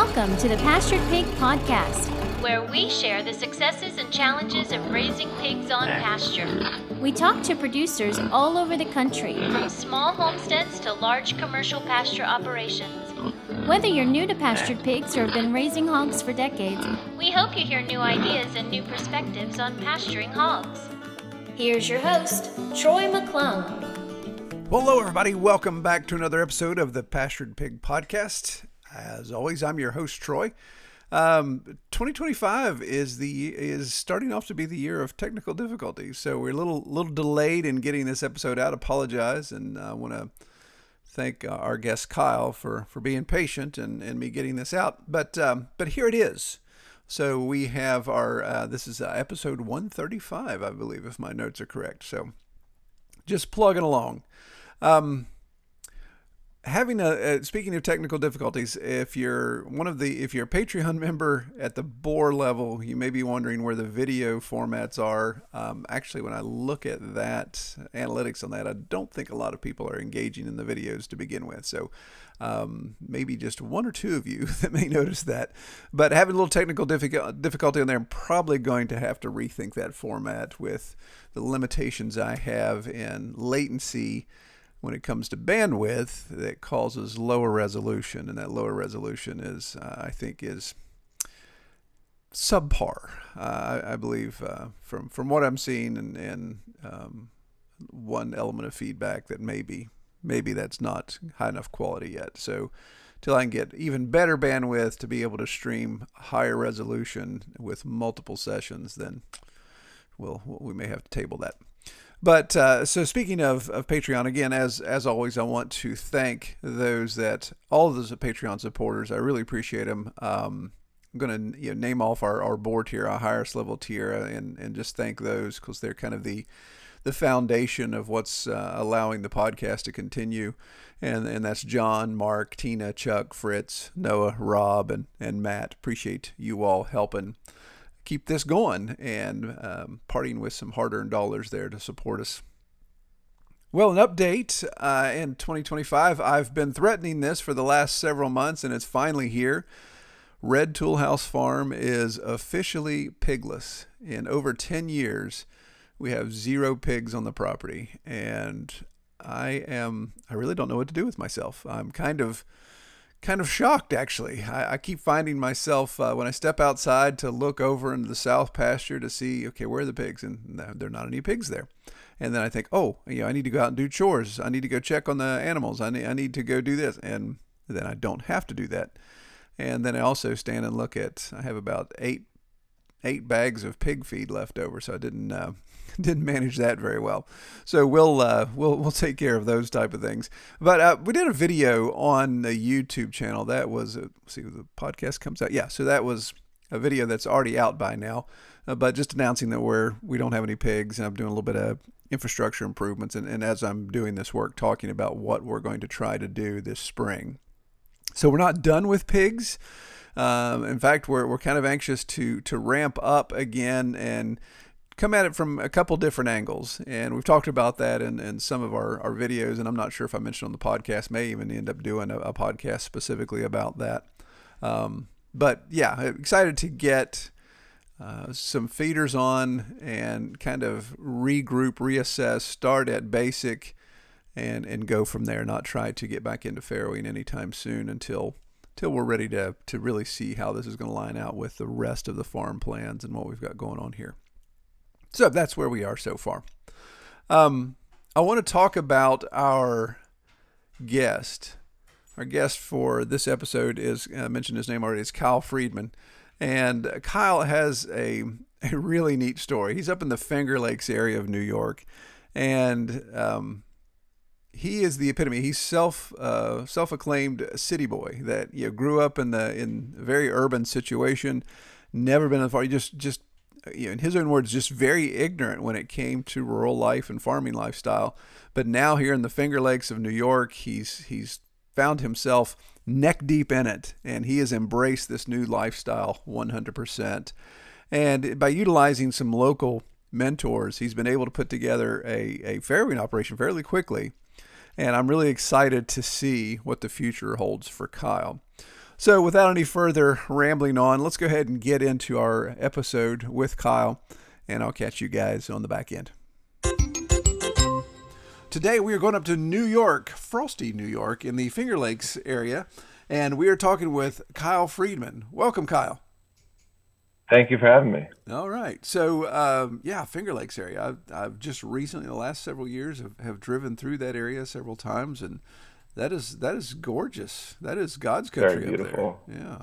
Welcome to the Pastured Pig Podcast, where we share the successes and challenges of raising pigs on pasture. We talk to producers all over the country, from small homesteads to large commercial pasture operations. Whether you're new to pastured pigs or have been raising hogs for decades, we hope you hear new ideas and new perspectives on pasturing hogs. Here's your host, Troy McClung. Hello, everybody. Welcome back to another episode of the Pastured Pig Podcast. As always, I'm your host, Troy. 2025 is starting off to be the year of technical difficulties, so we're a little delayed in getting this episode out. Apologize, and I want to thank our guest Kyle for being patient and me getting this out. But here it is. So we have our this is episode 135, I believe, if my notes are correct. So just plugging along. Speaking of technical difficulties, if you're a Patreon member at the boar level, you may be wondering where the video formats are. Actually, when I look at that analytics on that, I don't think a lot of people are engaging in the videos to begin with. So maybe just one or two of you that may notice that. But having a little technical difficulty on there, I'm probably going to have to rethink that format with the limitations I have in latency when it comes to bandwidth that causes lower resolution, and that lower resolution is, I think, is subpar. I believe from what I'm seeing and one element of feedback that maybe that's not high enough quality yet. So till I can get even better bandwidth to be able to stream higher resolution with multiple sessions, then we may have to table that. But so speaking of Patreon, again, as always, I want to thank all of those Patreon supporters. I really appreciate them. I'm going to name off our board tier, our highest level tier, and just thank those because they're kind of the foundation of what's allowing the podcast to continue. And that's John, Mark, Tina, Chuck, Fritz, Noah, Rob, and Matt. Appreciate you all helping keep this going and parting with some hard-earned dollars there to support us. Well, an update in 2025. I've been threatening this for the last several months, and it's finally here. Red Tool House Farm is officially pigless. In over 10 years, we have 0 pigs on the property, and I really don't know what to do with myself. I'm kind of shocked, actually. I keep finding myself when I step outside to look over into the south pasture to see, okay, where are the pigs? And there are not any pigs there. And then I think, I need to go out and do chores. I need to go check on the animals. I need to go do this. And then I don't have to do that. And then I also stand and look at, I have about eight bags of pig feed left over, so I didn't manage that very well. So we'll take care of those type of things. But we did a video on the YouTube channel. That was see the podcast comes out. Yeah, so that was a video that's already out by now. But just announcing that we don't have any pigs, and I'm doing a little bit of infrastructure improvements. And as I'm doing this work, talking about what we're going to try to do this spring. So we're not done with pigs. In fact, we're kind of anxious to ramp up again and come at it from a couple different angles. And we've talked about that in some of our videos, and I'm not sure if I mentioned on the podcast, may even end up doing a podcast specifically about that. But yeah, excited to get some feeders on and kind of regroup, reassess, start at basic and go from there, not try to get back into farrowing anytime soon until we're ready to really see how this is going to line out with the rest of the farm plans and what we've got going on here. So that's where we are so far. I want to talk about our guest. Our guest for this episode is, I mentioned his name already, is Kyle Friedman. And Kyle has a really neat story. He's up in the Finger Lakes area of New York. And he is the epitome. He's self-acclaimed city boy that grew up in a very urban situation, never been as far. He just in his own words, just very ignorant when it came to rural life and farming lifestyle. But now here in the Finger Lakes of New York, he's found himself neck deep in it, and he has embraced this new lifestyle 100%. And by utilizing some local mentors, he's been able to put together a farrowing operation fairly quickly. And I'm really excited to see what the future holds for Kyle. So, without any further rambling on, let's go ahead and get into our episode with Kyle, and I'll catch you guys on the back end. Today, we are going up to New York, frosty New York, in the Finger Lakes area, and we are talking with Kyle Friedman. Welcome, Kyle. Thank you for having me. All right. So, Finger Lakes area. I've just recently, in the last several years, have driven through that area several times, and that is gorgeous. That is God's country Very beautiful. up there. Yeah.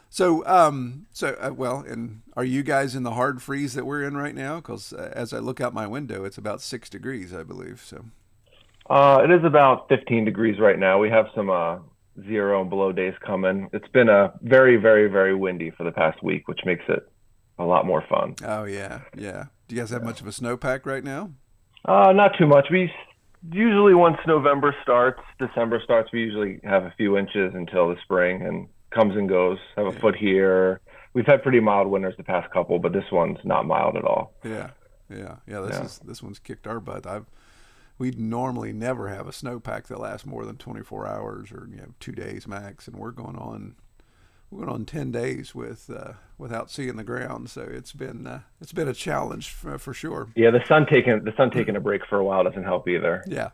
So, and are you guys in the hard freeze that we're in right now? Because as I look out my window, it's about 6 degrees, I believe. So. It is about 15 degrees right now. We have some 0 and below days coming. It's been very, very, very windy for the past week, which makes it a lot more fun. Oh yeah, yeah. Do you guys have much of a snowpack right now? Not too much. We usually, once November starts, December starts, we usually have a few inches until the spring, and comes and goes. Have a foot here. We've had pretty mild winters the past couple, but this one's not mild at all. Yeah. This one's kicked our butt. We'd normally never have a snowpack that lasts more than 24 hours or 2 days max, and we're going on 10 days without seeing the ground. So it's been a challenge for sure. Yeah, the sun taking a break for a while doesn't help either. Yeah.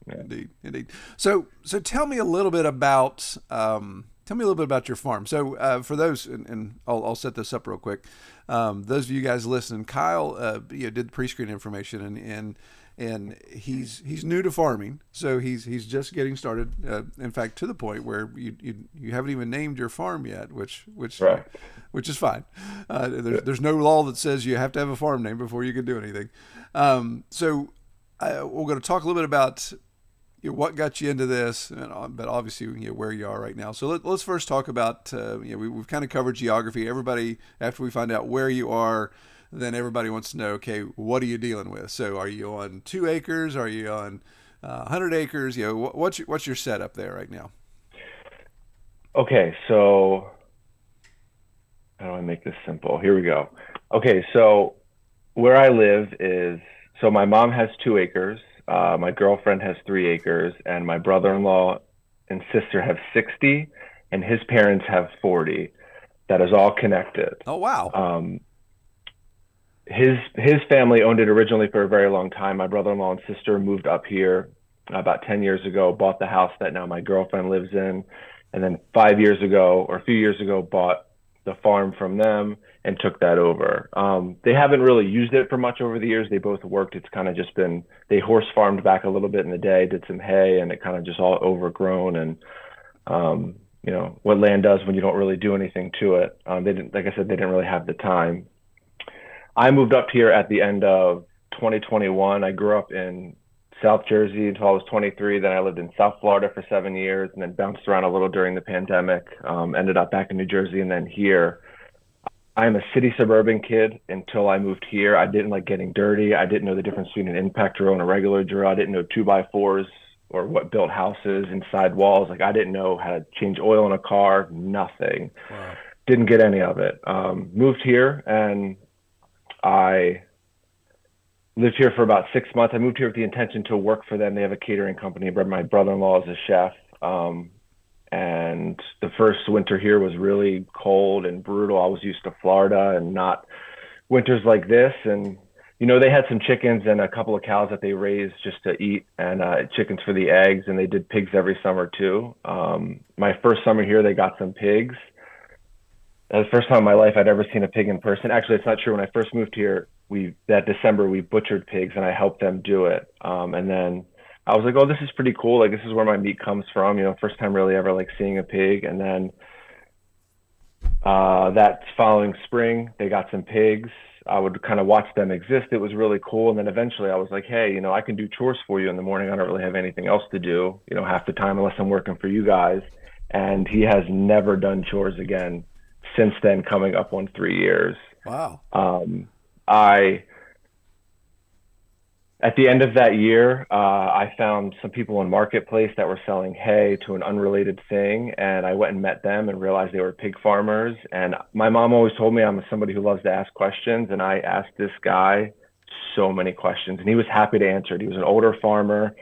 Indeed. So tell me a little bit about your farm. So for those, and I'll set this up real quick. Those of you guys listening, Kyle did the pre-screen information, and he's new to farming, so he's just getting started. In fact, to the point where you haven't even named your farm yet, which Right. which is fine. There's no law that says you have to have a farm name before you can do anything. So we're going to talk a little bit about what got you into this, but obviously where you are right now. So let's first talk about we've kind of covered geography. Everybody, after we find out where you are, then everybody wants to know, okay, what are you dealing with? So are you on 2 acres? Are you on 100 acres? What's your setup there right now? Okay, so how do I make this simple? Here we go. Okay, so where I live so my mom has 2 acres, my girlfriend has 3 acres, and my brother-in-law and sister have 60, and his parents have 40. That is all connected. Oh, wow. His family owned it originally for a very long time. My brother-in-law and sister moved up here about 10 years ago, bought the house that now my girlfriend lives in, and then 5 years ago, or a few years ago, bought the farm from them and took that over. They haven't really used it for much over the years. They both worked. It's kind of just been, they horse farmed back a little bit in the day, did some hay, and it kind of just all overgrown. And, what land does when you don't really do anything to it. They didn't, like I said, they didn't really have the time. I moved up here at the end of 2021. I grew up in South Jersey until I was 23. Then I lived in South Florida for 7 years, and then bounced around a little during the pandemic. Ended up back in New Jersey, and then here. I'm a city suburban kid until I moved here. I didn't like getting dirty. I didn't know the difference between an impact drill and a regular drill. I didn't know 2x4s or what built houses inside walls. Like I didn't know how to change oil in a car. Nothing. Wow. Didn't get any of it. Moved here, and I lived here for about 6 months. I moved here with the intention to work for them. They have a catering company, but my brother-in-law is a chef. And the first winter here was really cold and brutal. I was used to Florida and not winters like this. And, they had some chickens and a couple of cows that they raised just to eat, and chickens for the eggs. And they did pigs every summer too. My first summer here, they got some pigs. That was the first time in my life I'd ever seen a pig in person. Actually, it's not true. When I first moved here, that December, we butchered pigs and I helped them do it. And then I was like, oh, this is pretty cool. Like, this is where my meat comes from. First time really ever like seeing a pig. And then that following spring, they got some pigs. I would kind of watch them exist. It was really cool. And then eventually I was like, hey, I can do chores for you in the morning. I don't really have anything else to do, half the time, unless I'm working for you guys. And he has never done chores again since then, coming up on 3 years. Wow. At the end of that year, I found some people in Marketplace that were selling hay to an unrelated thing, and I went and met them and realized they were pig farmers. And my mom always told me I'm somebody who loves to ask questions, and I asked this guy so many questions, and he was happy to answer it. He was an older farmer,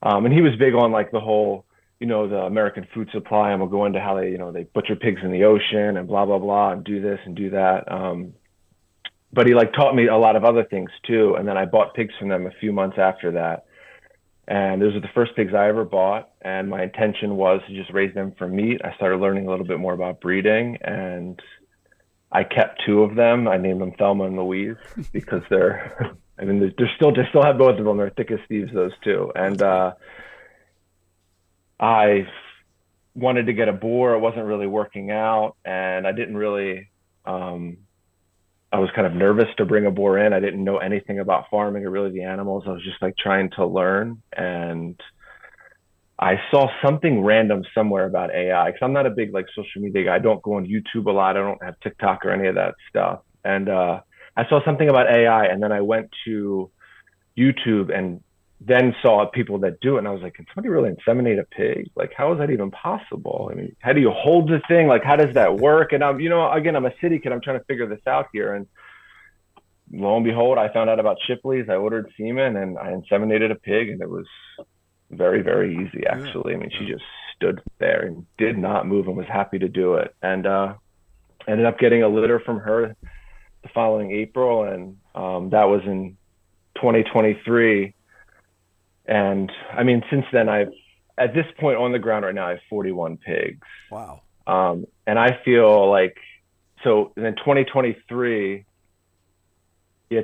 and he was big on like the whole the American food supply, and we'll go into how they butcher pigs in the ocean and blah, blah, blah, and do this and do that. But he like taught me a lot of other things too. And then I bought pigs from them a few months after that. And those are the first pigs I ever bought. And my intention was to just raise them for meat. I started learning a little bit more about breeding, and I kept two of them. I named them Thelma and Louise because I mean, they still have both of them. They're thick as thieves, those two. And I wanted to get a boar. It wasn't really working out, and I didn't really. I was kind of nervous to bring a boar in. I didn't know anything about farming or really the animals. I was just like trying to learn, and I saw something random somewhere about AI because I'm not a big like social media guy. I don't go on YouTube a lot. I don't have TikTok or any of that stuff. And I saw something about AI, and then I went to YouTube and then saw people that do it, and I was like, can somebody really inseminate a pig? Like, how is that even possible? I mean, how do you hold the thing? Like, how does that work? And again, I'm a city kid. I'm trying to figure this out here. And lo and behold, I found out about Shipley's. I ordered semen and I inseminated a pig, and it was very, very easy, actually. I mean, she just stood there and did not move and was happy to do it. And ended up getting a litter from her the following April, and that was in 2023. And I mean, since then, at this point on the ground right now, I have 41 pigs. Wow. And I feel like, so then 2023, I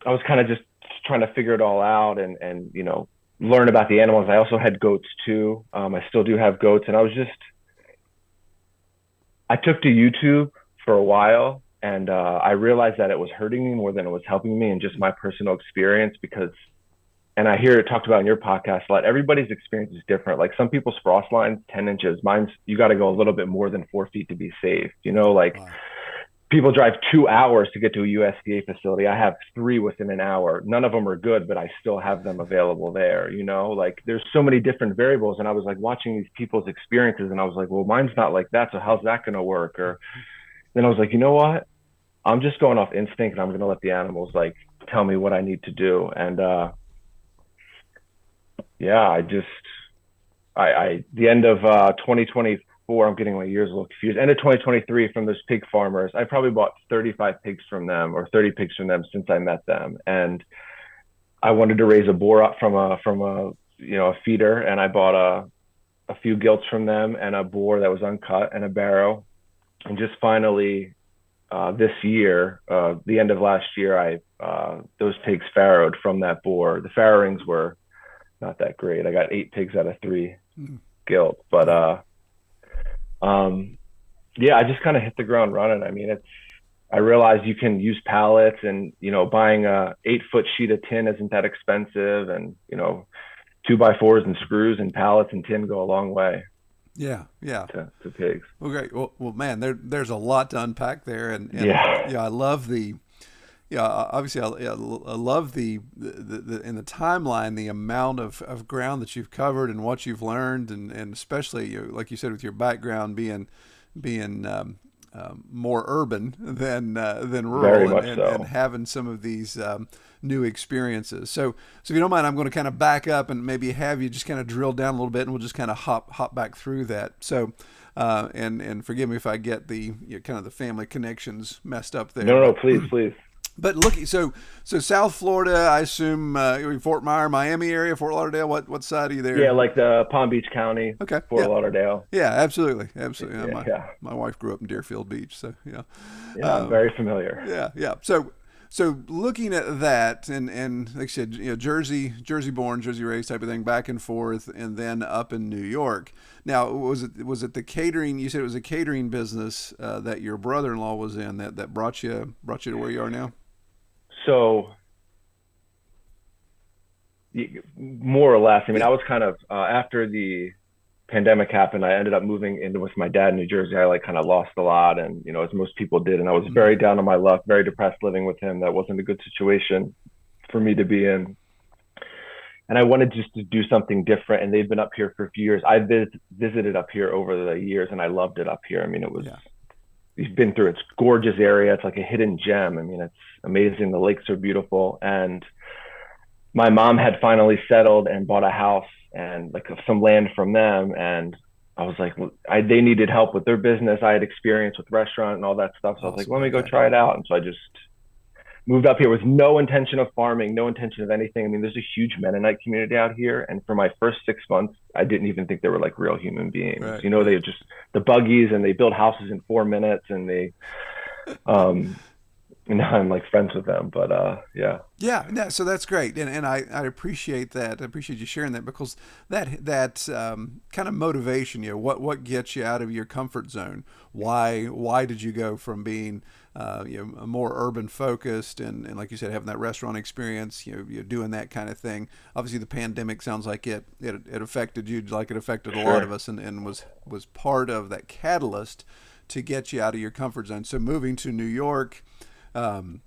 was kind of just trying to figure it all out and learn about the animals. I also had goats too. I still do have goats. And I took to YouTube for a while, and I realized that it was hurting me more than it was helping me, and just my personal experience, because and I hear it talked about in your podcast a lot. Everybody's experience is different. Like some people's frost line's 10 inches. Mine's, you got to go a little bit more than 4 feet to be safe. Wow. People drive 2 hours to get to a USDA facility. I have 3 within an hour. None of them are good, but I still have them available there. Like there's so many different variables. And I was like watching these people's experiences, and I was like, well, mine's not like that. So how's that going to work? Or then I was like, you know what? I'm just going off instinct, and I'm going to let the animals like tell me what I need to do. And, the end of 2024, I'm getting my years a little confused. End of 2023, from those pig farmers, I probably bought 35 pigs from them, or 30 pigs from them since I met them. And I wanted to raise a boar up from a feeder, and I bought a few gilts from them and a boar that was uncut and a barrow. And just finally, this year, the end of last year, those pigs farrowed from that boar. The farrowings were not that great. I got 8 pigs out of 3 gilt, but I just kind of hit the ground running. I mean, I realized you can use pallets, and buying a 8-foot sheet of tin isn't that expensive, and 2x4s and screws and pallets and tin go a long way. Yeah. To pigs. Well, great. Well, man, there's a lot to unpack there, and I love the. Yeah, obviously, I love the in the timeline, the amount of ground that you've covered and what you've learned, and especially like you said, with your background being more urban than rural, and having some of these new experiences. So if you don't mind, I'm going to kind of back up and maybe have you just kind of drill down a little bit, and we'll just kind of hop back through that. So. And forgive me if I get the kind of the family connections messed up there. No, please. But look, so South Florida, I assume Fort Myers, Miami area, Fort Lauderdale. What side are you there? Yeah, like the Palm Beach County. Okay. Fort Lauderdale. Yeah, absolutely. My wife grew up in Deerfield Beach, so yeah. Yeah, I'm very familiar. Yeah. So looking at that, and like I said, Jersey born, Jersey raised type of thing, back and forth, and then up in New York. Now, was it the catering? You said it was a catering business that your brother-in-law was in that brought you to where you are now. So, more or less. I mean, I was kind of after the pandemic happened, I ended up moving in with my dad in New Jersey. I kind of lost a lot, and as most people did, and I was very down on my luck, very depressed living with him. That wasn't a good situation for me to be in, and I wanted just to do something different. And they've been up here for a few years. I visited up here over the years, and I loved it up here. I mean, it was. Yeah. You've been through. It's gorgeous area. It's like a hidden gem. I mean, it's amazing. The lakes are beautiful, and my mom had finally settled and bought a house and like some land from them. And I was like, they needed help with their business. I had experience with restaurant and all that stuff. So I was like, Awesome. let me go Okay. try it out. And so I just moved up here with no intention of farming, no intention of anything. I mean, there's a huge Mennonite community out here. And for my first 6 months, I didn't even think they were like real human beings. Right. You know, Right. they just, the buggies, and they build houses in 4 minutes, and um, and now I'm like friends with them. But yeah. Yeah, no, so that's great, and I appreciate that. I appreciate you sharing that, because that kind of motivation, what gets you out of your comfort zone? Why did you go from being more urban focused, and like you said, having that restaurant experience, you're doing that kind of thing. Obviously, the pandemic sounds like it affected you like it affected a lot of Sure. us, and was part of that catalyst to get you out of your comfort zone. So moving to New York. Um,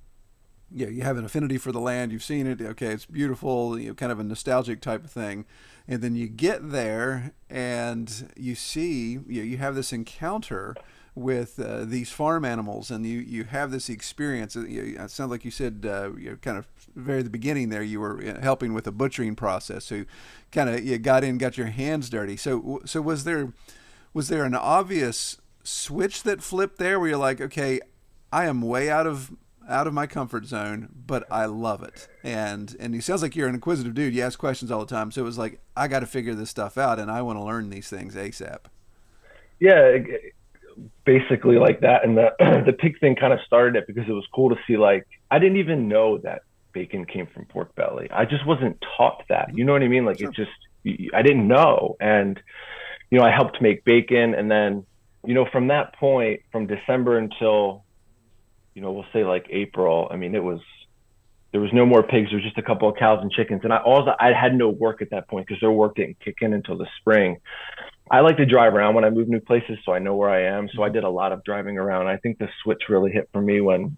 yeah, you have an affinity for the land. You've seen it. Okay, it's beautiful. Kind of a nostalgic type of thing, and then you get there and you see you have this encounter with these farm animals, and you have this experience. It sounds like you said kind of very at the beginning there you were helping with the butchering process. So kind of you got in, got your hands dirty. So was there an obvious switch that flipped there where you're like, okay, I am way out of my comfort zone, but I love it. And it sounds like you're an inquisitive dude. You ask questions all the time. So it was like, I got to figure this stuff out, and I want to learn these things ASAP. Yeah, basically like that. And the the pig thing kind of started it because it was cool to see, like, I didn't even know that bacon came from pork belly. I just wasn't taught that. Mm-hmm. You know what I mean? Like, it Sure. just, I didn't know. And I helped make bacon, and then from that point, from December until we'll say like April. I mean, there was no more pigs. There was just a couple of cows and chickens, and I had no work at that point because their work didn't kick in until the spring. I like to drive around when I move new places, so I know where I am. So I Mm-hmm. did a lot of driving around. I think the switch really hit for me when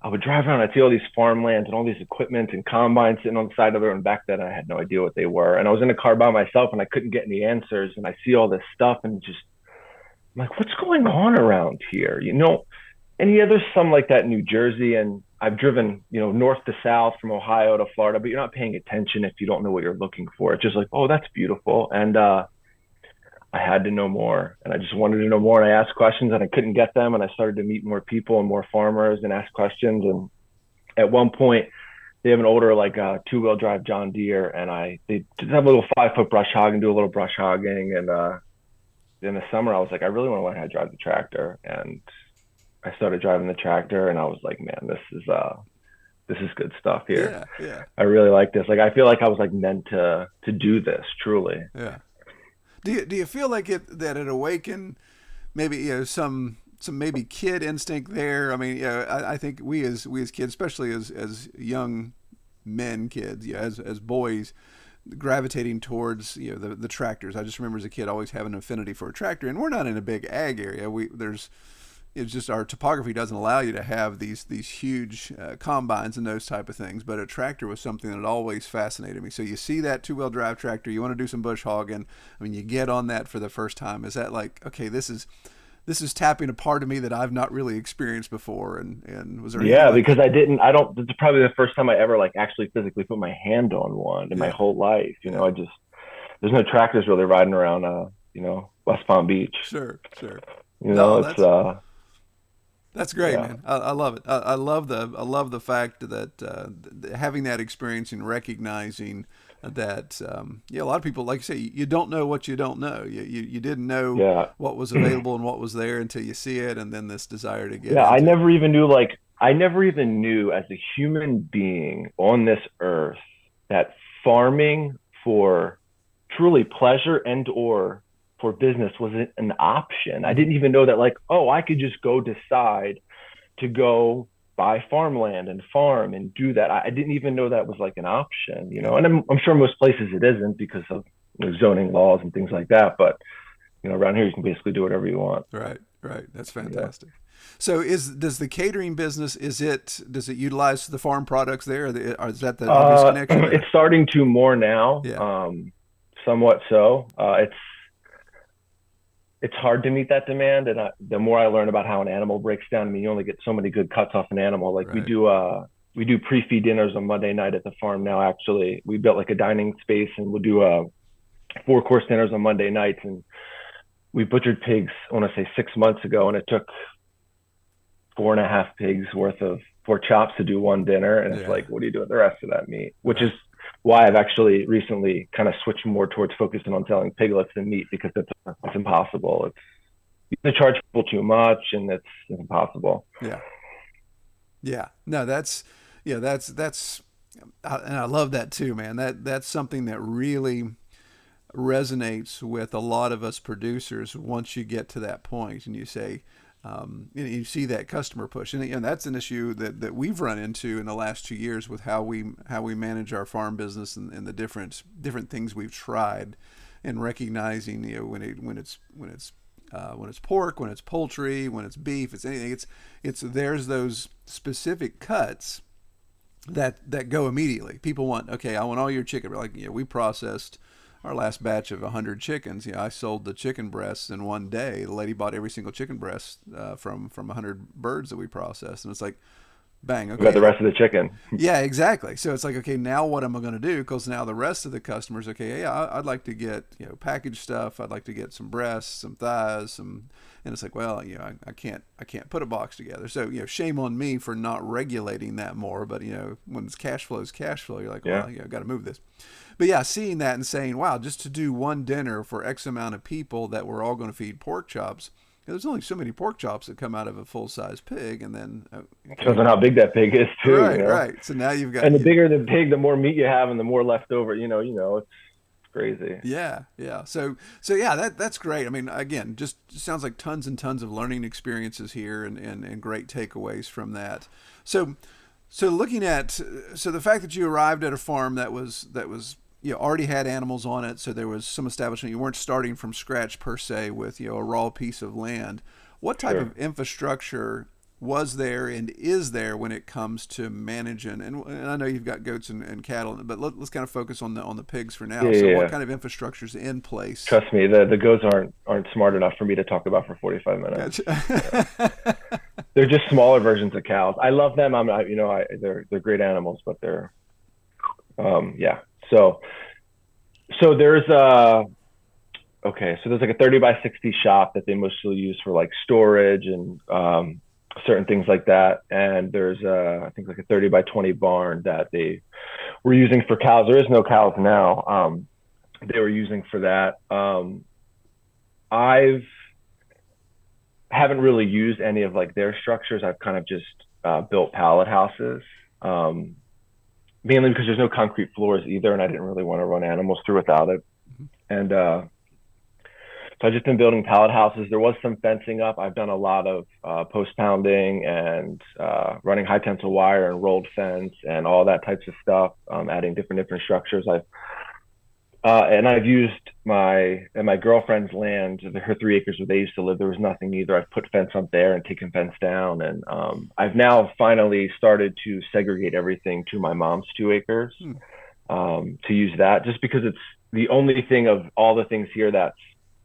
I would drive around. I'd see all these farmlands and all these equipment and combines sitting on the side of it. And back then, I had no idea what they were. And I was in a car by myself, and I couldn't get any answers. And I see all this stuff, and just I'm like, what's going on around here? And yeah, there's some like that in New Jersey, and I've driven, north to south from Ohio to Florida, but you're not paying attention if you don't know what you're looking for. It's just like, oh, that's beautiful. And I had to know more, and I just wanted to know more. And I asked questions, and I couldn't get them. And I started to meet more people and more farmers and ask questions. And at one point, they have an older, like, 2-wheel drive John Deere, and they just have a little 5-foot brush hog and do a little brush hogging. And in the summer, I was like, I really want to learn how to drive the tractor. And I started driving the tractor, and I was like, man, this is good stuff here. Yeah, yeah, I really like this. Like, I feel like I was like meant to do this truly. yeah. Do you feel like it awakened maybe some maybe kid instinct there? I mean, I think we as kids, especially as young men, kids, as boys, gravitating towards the tractors. I just remember as a kid always having an affinity for a tractor, and we're not in a big ag area. It's just our topography doesn't allow you to have these huge combines and those type of things. But a tractor was something that always fascinated me. So you see that 2-wheel drive tractor, you want to do some bush hogging. I mean, you get on that for the first time. Is that like, okay, this is tapping a part of me that I've not really experienced before? And was there anything Yeah, like because that? I don't. This is probably the first time I ever like actually physically put my hand on one in my Yeah, whole life. yeah, There's no tractors really riding around, West Palm Beach. sure, sure. No, It's that's great, yeah. man. I love it. I love the fact that having that experience and recognizing that a lot of people, like you say, you don't know what you don't know. You didn't know Yeah. what was available and what was there until you see it, and then this desire to get Yeah, into it. I never even knew as a human being on this earth that farming for truly pleasure and or for business was an option. I Mm-hmm. didn't even know that, like, oh, I could just go decide to go buy farmland and farm and do that. I didn't even know that was like an option, Yeah. and I'm sure most places it isn't because of zoning laws and things like that. But around here you can basically do whatever you want. Right, right. That's Yeah. fantastic. So does the catering business does it utilize the farm products there? Or is that the obvious connection? It's Or starting to more now, yeah, somewhat so. It's hard to meet that demand, and the more I learn about how an animal breaks down, I mean, you only get so many good cuts off an animal. Like we right. do, we do pre-feed dinners on Monday night at the farm now. Actually, we built like a dining space, and we'll do 4-course dinners on Monday nights. And we butchered pigs, I want to say 6 months ago, and it took 4.5 pigs worth of pork chops to do one dinner. And it's like, what do you do with the rest of that meat? Which is why I've actually recently kind of switched more towards focusing on selling piglets than meat, because it's impossible. It's you charge people too much, and it's impossible. Yeah. No, that's and I love that too, man. That's something that really resonates with a lot of us producers once you get to that point and you say, you see that customer push, and that's an issue that we've run into in the last 2 years with how we manage our farm business and the different things we've tried, and recognizing, when it's pork, when it's poultry, when it's beef, it's anything. It's there's those specific cuts that go immediately. People want, okay, I want all your chicken. Like, we processed our last batch of 100 chickens. I sold the chicken breasts in one day. The lady bought every single chicken breast from 100 birds that we processed, and it's like, bang, okay. About the rest of the chicken. Yeah, exactly. So it's like, okay, now what am I going to do? Because now the rest of the customers, okay, yeah, I'd like to get packaged stuff. I'd like to get some breasts, some thighs, and it's like, well, I can't put a box together. So shame on me for not regulating that more. But when it's cash flow, you're like, well, I've got to move this. But yeah, seeing that and saying, wow, just to do one dinner for X amount of people that we're all going to feed pork chops. There's only so many pork chops that come out of a full-size pig, and then depends on how big that pig is too. Right. So now you've got, and the bigger the pig, the more meat you have, and the more left over. It's crazy. Yeah. So yeah, that's great. I mean, again, just sounds like tons and tons of learning experiences here, and great takeaways from that. So looking at the fact that you arrived at a farm that was already had animals on it, so there was some establishment. You weren't starting from scratch per se with a raw piece of land. What type of infrastructure was there and is there when it comes to managing? And I know you've got goats and cattle, but let's kind of focus on the pigs for now. What kind of infrastructure is in place? Trust me, the goats aren't smart enough for me to talk about for 45 minutes. Gotcha. They're just smaller versions of cows. I love them. They're great animals, but they're So there's there's like a 30 by 60 shop that they mostly use for like storage and certain things like that. And there's I think like a 30 by 20 barn that they were using for cows. There is no cows now. They were using for that. I haven't really used any of like their structures. I've kind of just built pallet houses. Mainly because there's no concrete floors either, and I didn't really want to run animals through without it. And so I've just been building pallet houses. There was some fencing up. I've done a lot of post pounding and running high tensile wire and rolled fence and all that types of stuff, adding different structures. I've used my girlfriend's land, her 3 acres where they used to live. There was nothing either. I've put fence up there and taken fence down, and I've now finally started to segregate everything to my mom's 2 acres to use that, just because it's the only thing of all the things here that's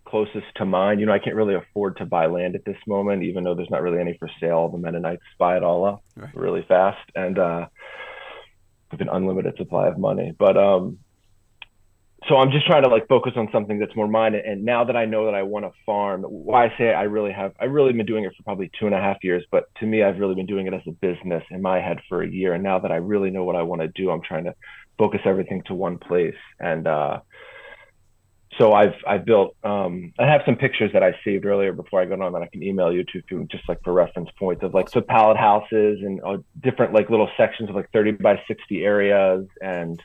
closest to mine. I can't really afford to buy land at this moment, even though there's not really any for sale. The Mennonites buy it all up really fast, and with an unlimited supply of money. But so I'm just trying to like focus on something that's more mine. And now that I know that I want to farm, why I say I've really been doing it for probably 2.5 years, but to me, I've really been doing it as a business in my head for a year. And now that I really know what I want to do, I'm trying to focus everything to one place. And so I've built, I have some pictures that I saved earlier before I got on that I can email you to just like for reference points of like, so pallet houses and different like little sections of like 30 by 60 areas, and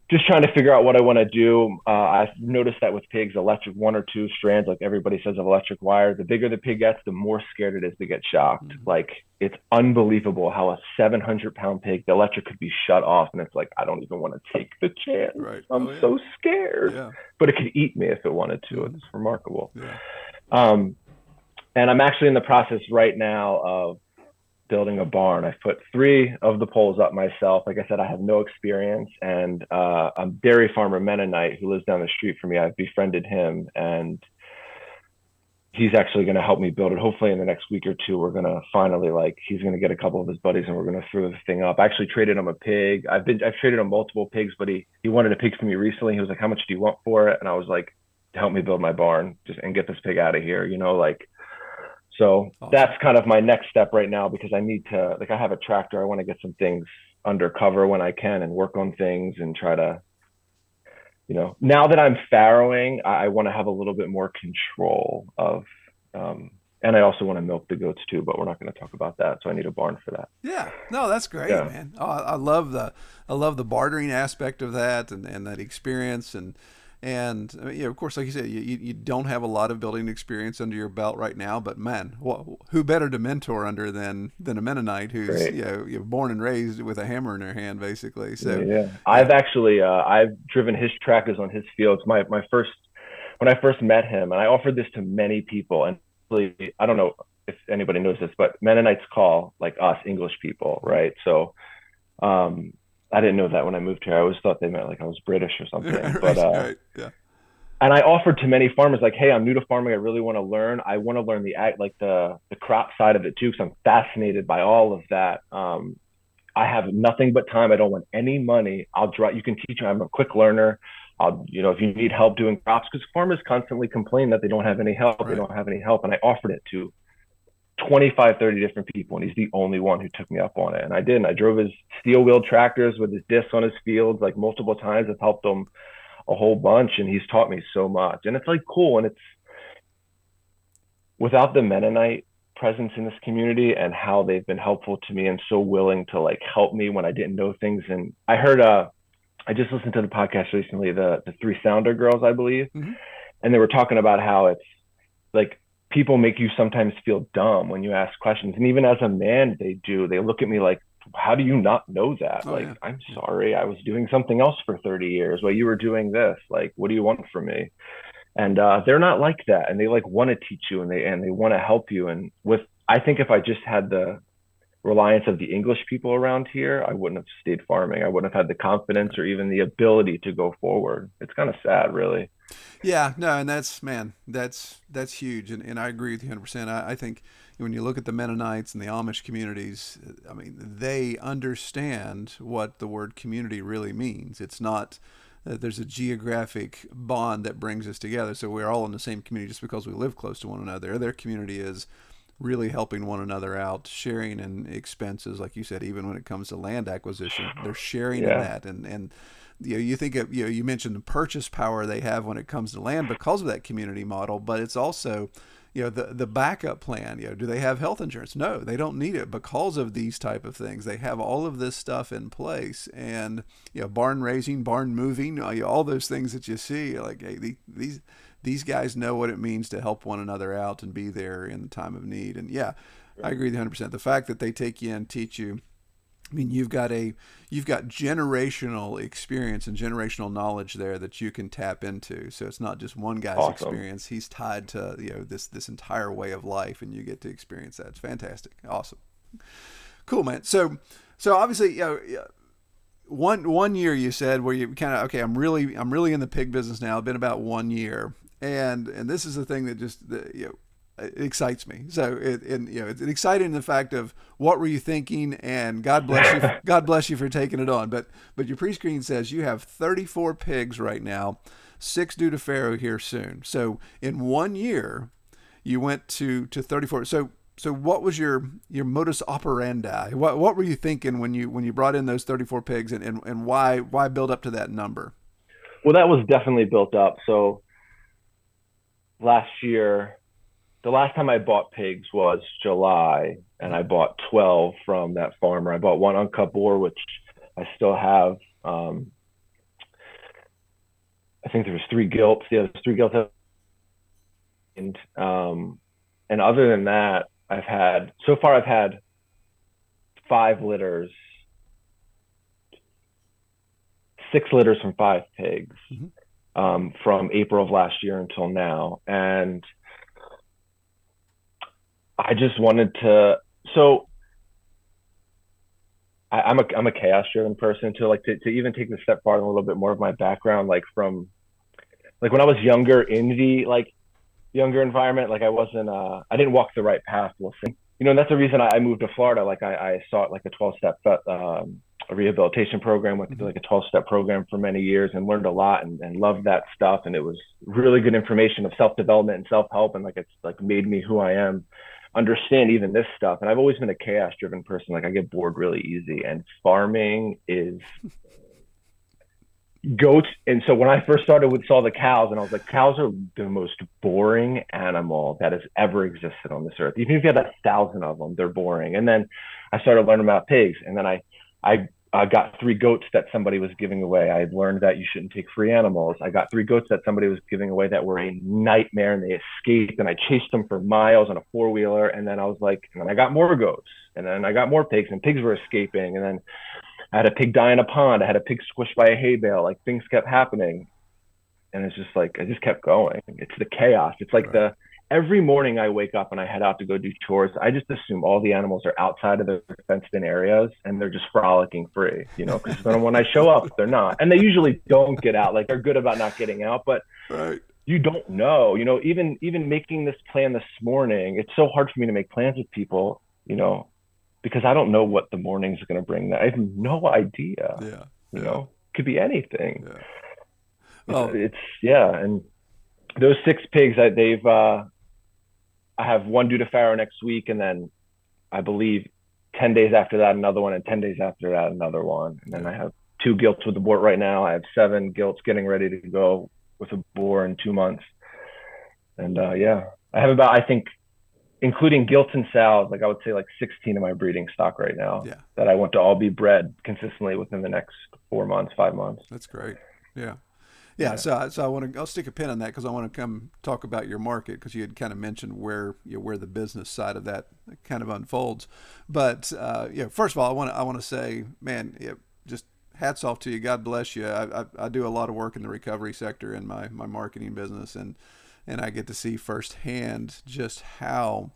just trying to figure out what I want to do. I've noticed that with pigs, electric 1 or 2 strands, like everybody says, of electric wire, the bigger the pig gets, the more scared it is to get shocked. Mm-hmm. Like, it's unbelievable how a 700-pound pig, the electric could be shut off, and it's like, I don't even want to take the chance. Right. I'm so scared. Yeah. But it could eat me if it wanted to. Mm-hmm. It's remarkable. Yeah. And I'm actually in the process right now of building a barn. I've put 3 of the poles up myself. Like I said, I have no experience, and a dairy farmer Mennonite who lives down the street from me, I've befriended him, and he's actually going to help me build it. Hopefully in the next week or two, we're going to finally, like, he's going to get a couple of his buddies and we're going to throw the thing up. I actually traded him a pig. I've traded him multiple pigs, but he wanted a pig from me recently. He was like, how much do you want for it? And I was like, to help me build my barn and get this pig out of here, like, so awesome. That's kind of my next step right now, because I need to, like, I have a tractor. I want to get some things undercover when I can and work on things and try to, now that I'm farrowing, I want to have a little bit more control of, and I also want to milk the goats too, but we're not going to talk about that. So I need a barn for that. Yeah, no, that's great, man. Oh, I love the bartering aspect of that and that experience and of course, like you said, you don't have a lot of building experience under your belt right now, but man, who better to mentor under than a Mennonite who's born and raised with a hammer in their hand, basically. So yeah. I've actually I've driven his tractors on his fields. My first, when I first met him, and I offered this to many people, and I don't know if anybody knows this, but Mennonites call like us English people, right? So I didn't know that when I moved here. I always thought they meant like I was British or something. But right. Yeah. And I offered to many farmers, like, hey, I'm new to farming. I really want to learn. I want to learn the crop side of it too, because I'm fascinated by all of that. I have nothing but time. I don't want any money. You can teach me. I'm a quick learner. If you need help doing crops, because farmers constantly complain that they don't have any help. Right. They don't have any help. And I offered it to 25, 30 different people, and he's the only one who took me up on it. And I did. And I drove his steel-wheeled tractors with his discs on his fields like multiple times. I've helped him a whole bunch, and he's taught me so much. And it's like cool. And it's without the Mennonite presence in this community and how they've been helpful to me and so willing to like help me when I didn't know things. And I heard I just listened to the podcast recently, the Three Sounder Girls, I believe. Mm-hmm. And they were talking about how it's like people make you sometimes feel dumb when you ask questions. And even as a man, they look at me like, how do you not know that? I'm sorry, I was doing something else for 30 years while you were doing this. Like, what do you want from me? And they're not like that. And they like want to teach you and they want to help you. And I think if I just had the reliance of the English people around here, I wouldn't have stayed farming. I wouldn't have had the confidence or even the ability to go forward. It's kind of sad, really. Yeah, no, and that's huge, and I agree with you 100%. I think when you look at the Mennonites and the Amish communities, I mean, they understand what the word community really means. It's not that there's a geographic bond that brings us together, so we're all in the same community just because we live close to one another. Their community is really helping one another out, sharing in expenses, like you said, even when it comes to land acquisition, they're sharing in that, and you think of, you mentioned the purchase power they have when it comes to land because of that community model, but it's also, the backup plan. Do they have health insurance? No, they don't need it because of these type of things. They have all of this stuff in place, and barn raising, barn moving, all those things that you see, like, hey, these guys know what it means to help one another out and be there in the time of need. And I agree with you 100%. The fact that they take you and teach you, I mean, you've got generational experience and generational knowledge there that you can tap into. So it's not just one guy's experience. He's tied to this entire way of life, and you get to experience that. It's fantastic, awesome, cool, man. So obviously, one year you said where you kind of I'm really in the pig business now. It's been about 1 year, and this is the thing that just it excites me. So it's exciting in the fact of what were you thinking, and God bless you for taking it on. But your pre-screen says you have 34 pigs right now, 6 due to farrow here soon. So in 1 year, you went to 34. So what was your modus operandi? What were you thinking when you brought in those 34 pigs, and why build up to that number? Well, that was definitely built up. So last year, the last time I bought pigs was July, and I bought 12 from that farmer. I bought one uncut boar, which I still have. I think there was 3 gilts. Yeah, there's 3 gilts. And other than that, I've had 5 litters, 6 litters from 5 pigs, from April of last year until now. And I just wanted to, so I'm a chaos driven person too, like to even take the step farther, a little bit more of my background, like from, like when I was younger, younger environment. Like I wasn't, I didn't walk the right path. We'll see. And that's the reason I moved to Florida. Like I sought like a 12-step a rehabilitation program, went through Mhm. like a 12-step program for many years and learned a lot and loved that stuff. And it was really good information of self-development and self-help. And like, it's like made me who I am, understand even this stuff. And I've always been a chaos driven person. Like I get bored really easy, and farming is goats. And so when I first started with saw the cows, and I was like, cows are the most boring animal that has ever existed on this earth. Even if you had 1,000 of them, they're boring. And then I started learning about pigs, and then I got 3 goats that somebody was giving away. I learned that you shouldn't take free animals. I got 3 goats that somebody was giving away that were a nightmare, and they escaped. And I chased them for miles on a 4-wheeler. And then I was like, and then I got more goats, and then I got more pigs, and pigs were escaping. And then I had a pig die in a pond. I had a pig squished by a hay bale. Like things kept happening, and it's just like I just kept going. It's the chaos. It's like Right. the every morning I wake up and I head out to go do chores. I just assume all the animals are outside of their fenced-in areas and they're just frolicking free. Because then when I show up, they're not, and they usually don't get out. Like they're good about not getting out, but Right. you don't know. Even making this plan this morning, it's so hard for me to make plans with people. Because I don't know what the morning's going to bring. I have no idea. Yeah. You Yeah. know, could be anything. Yeah. Oh, It's yeah. And those 6 pigs, I have one due to farrow next week, and then I believe 10 days after that another one, and 10 days after that another one, and then yeah. I have 2 gilts with the boar right now. I have 7 gilts getting ready to go with a boar in 2 months, and yeah, I have about, I think, including gilts and sows, like I would say like 16 of my breeding stock right now Yeah. that I want to all be bred consistently within the next 4 months, 5 months. That's great. Yeah. Yeah, Yeah. so I'll stick a pin on that because I want to come talk about your market because you had kind of mentioned where the business side of that kind of unfolds. But first of all, I want to say, man, just hats off to you. God bless you. I do a lot of work in the recovery sector in my marketing business, and I get to see firsthand just how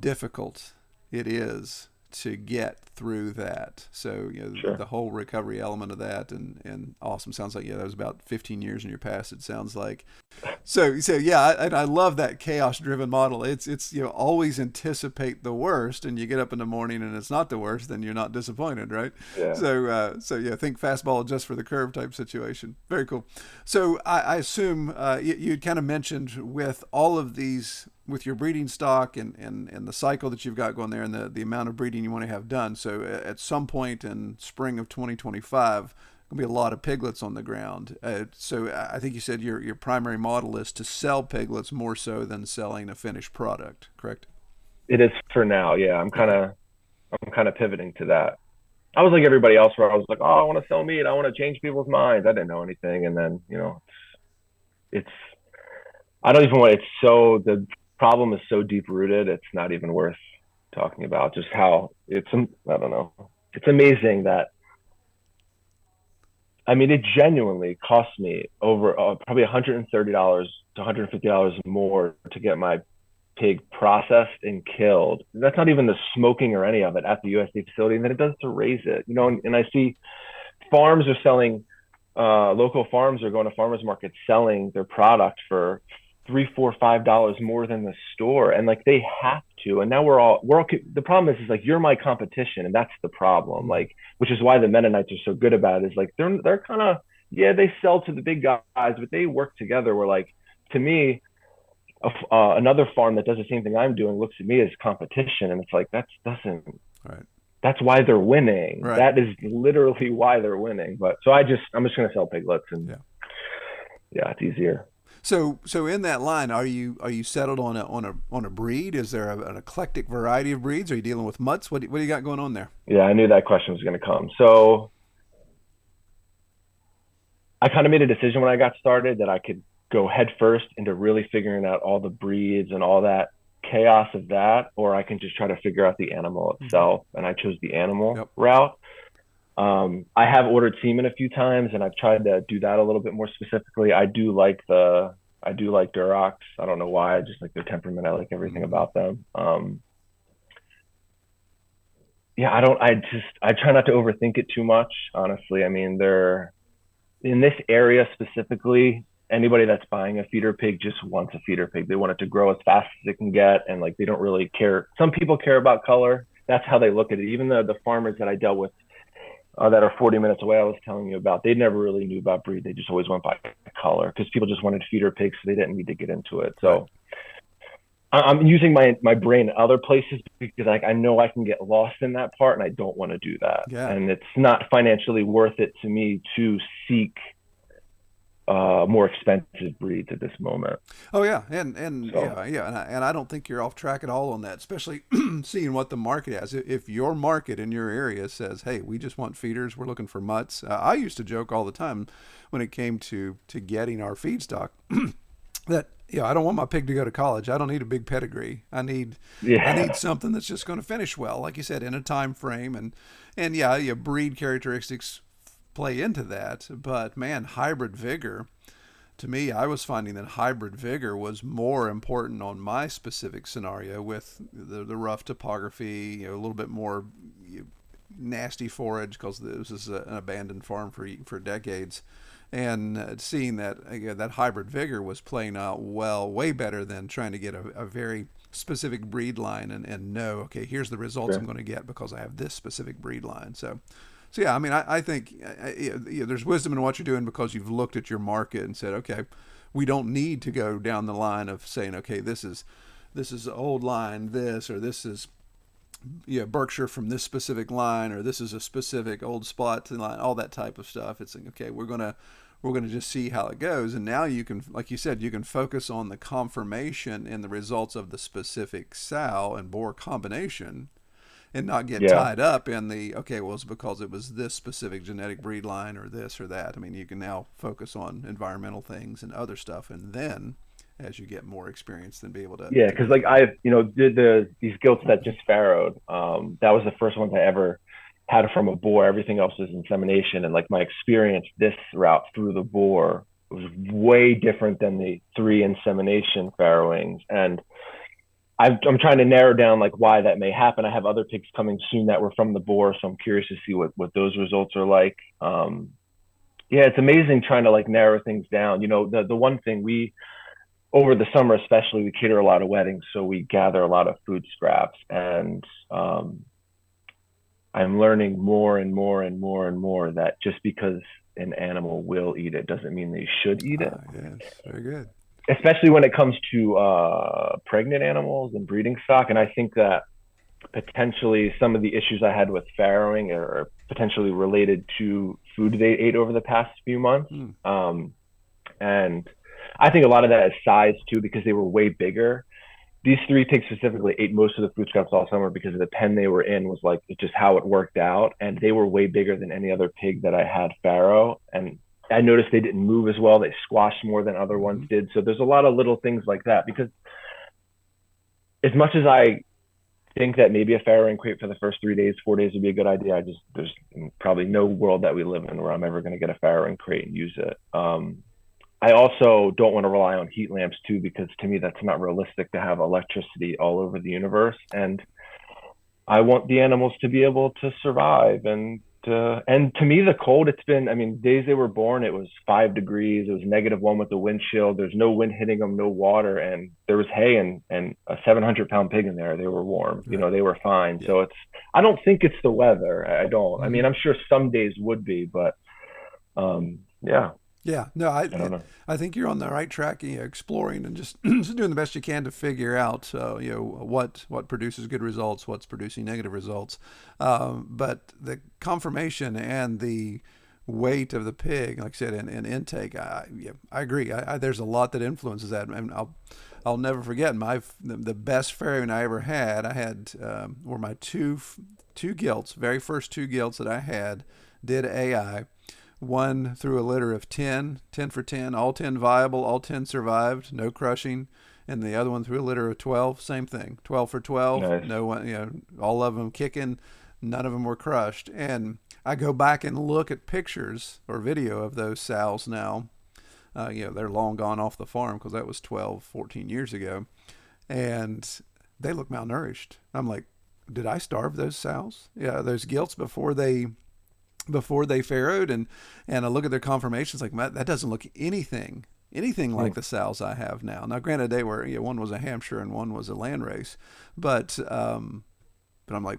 difficult it is to get through that. So Sure. the whole recovery element of that, and awesome. Sounds like that was about 15 years in your past. It sounds like. So yeah, I love that chaos driven model. It's always anticipate the worst, and you get up in the morning and it's not the worst, then you're not disappointed, right? Yeah. So yeah, think fastball just for the curve type situation. Very cool. So I assume you'd kind of mentioned with all of these, with your breeding stock and the cycle that you've got going there, and the amount of breeding you want to have done. So at some point in spring of 2025, gonna be a lot of piglets on the ground. So I think you said your primary model is to sell piglets more so than selling a finished product, correct? It is for now. Yeah. Okay. I'm kind of pivoting to that. I was like everybody else where I was like, oh, I want to sell meat. I want to change people's minds. I didn't know anything. And then, it's, I don't even want, it's so, the problem is so deep rooted. It's not even worth talking about just how I don't know. It's amazing that, I mean, it genuinely cost me over probably $130 to $150 more to get my pig processed and killed. That's not even the smoking or any of it at the USDA facility, and then it does to raise it. And I see farms are selling, local farms are going to farmers markets selling their product for 3, 4, $5 more than the store, and like they have to. And now we're all the problem is like you're my competition, and that's the problem. Mm-hmm. Like, which is why the Mennonites are so good about it. Is like they're kind of, yeah, they sell to the big guys, but they work together. Where like, to me, another farm that does the same thing I'm doing looks at me as competition, and it's like Right. that's why they're winning. Right. That is literally why they're winning. But so I'm just gonna sell piglets, and Yeah. yeah, it's easier. So in that line, are you settled on a breed? Is there an eclectic variety of breeds? Are you dealing with mutts? What do you got going on there? Yeah, I knew that question was gonna come. So I kind of made a decision when I got started that I could go head first into really figuring out all the breeds and all that chaos of that, or I can just try to figure out the animal Mm-hmm. itself. And I chose the animal Yep. route. I have ordered semen a few times, and I've tried to do that a little bit more specifically. I do like Durocs. I don't know why. I just like their temperament. I like everything Mm-hmm. about them. Yeah, I try not to overthink it too much. Honestly, I mean, they're in this area specifically, anybody that's buying a feeder pig just wants a feeder pig. They want it to grow as fast as it can get, and like they don't really care. Some people care about color. That's how they look at it. Even the farmers that I dealt with that are 40 minutes away, I was telling you about, they never really knew about breed. They just always went by color because people just wanted feeder pigs, so they didn't need to get into it. So I'm using my brain in other places because I know I can get lost in that part, and I don't want to do that. Yeah. And it's not financially worth it to me to seek more expensive breeds at this moment. Oh yeah, and So, and I don't think you're off track at all on that, especially seeing what the market has. If your market in your area says, "Hey, we just want feeders, we're looking for mutts," I used to joke all the time when it came to getting our feed stock that I don't want my pig to go to college. I don't need a big pedigree. I need something that's just going to finish well, like you said, in a time frame, and your breed characteristics play into that. But man, hybrid vigor, to me, I was finding that hybrid vigor was more important on my specific scenario with the rough topography, a little bit more nasty forage because this is an abandoned farm for decades. And seeing that that hybrid vigor was playing out well, way better than trying to get a very specific breed line and know, okay, here's the results I'm going to get because I have this specific breed line. So yeah, I mean, I think there's wisdom in what you're doing because you've looked at your market and said, okay, we don't need to go down the line of saying, okay, this is old line, or this is Berkshire from this specific line, or this is a specific old spot line, all that type of stuff. It's like, okay, we're gonna just see how it goes, and now you can, like you said, you can focus on the confirmation and the results of the specific sow and boar combination, and not get tied up in the, okay, well, it's because it was this specific genetic breed line or this or that. I mean, you can now focus on environmental things and other stuff, and then as you get more experience, then be able to because like I did these gilts that just farrowed. That was the first ones I ever had from a boar. Everything else was insemination, and like my experience this route through the boar was way different than the 3 insemination farrowings. And I'm trying to narrow down like why that may happen. I have other pigs coming soon that were from the boar, so I'm curious to see what those results are like. It's amazing trying to like narrow things down. The one thing over the summer especially, we cater a lot of weddings, so we gather a lot of food scraps, and I'm learning more and more and more and more that just because an animal will eat it doesn't mean they should eat it. Yes, very good. Especially when it comes to pregnant animals and breeding stock. And I think that potentially some of the issues I had with farrowing are potentially related to food they ate over the past few months. And I think a lot of that is size too, because they were way bigger. These 3 pigs specifically ate most of the food scraps all summer because of the pen they were in was like, it's just how it worked out. And they were way bigger than any other pig that I had farrow. And I noticed they didn't move as well. They squashed more than other ones did. So there's a lot of little things like that, because as much as I think that maybe a farrowing crate for the first 3 days, 4 days would be a good idea, there's probably no world that we live in where I'm ever going to get a farrowing crate and use it. I also don't want to rely on heat lamps too, because to me, that's not realistic to have electricity all over the universe. And I want the animals to be able to survive. And to me, the cold, it's been, days they were born, it was 5 degrees. It was -1 with the wind chill. There's no wind hitting them, no water. And there was hay and a 700-pound pig in there. They were warm, they were fine. Yeah. So I don't think it's the weather. I don't. I'm sure some days would be, but yeah. Yeah, no, I think you're on the right track, exploring and just doing the best you can to figure out, what produces good results, what's producing negative results. But the confirmation and the weight of the pig, like I said, and intake, I agree. There's a lot that influences that. And I'll never forget the best farrowing I ever had. I had were my two gilts, very first 2 gilts that I had, did AI. One through a litter of 10 for 10, all 10 viable, all 10 survived, no crushing. And the other one through a litter of 12, same thing, 12 for 12, nice. No one, all of them kicking, none of them were crushed. And I go back and look at pictures or video of those sows now. They're long gone off the farm because that was 12, 14 years ago. And they look malnourished. I'm like, did I starve those sows? Yeah, those gilts before they farrowed, and I look at their conformations like, that doesn't look anything anything like the sows I have now. Now, granted, they were, one was a Hampshire and one was a landrace, but I'm like,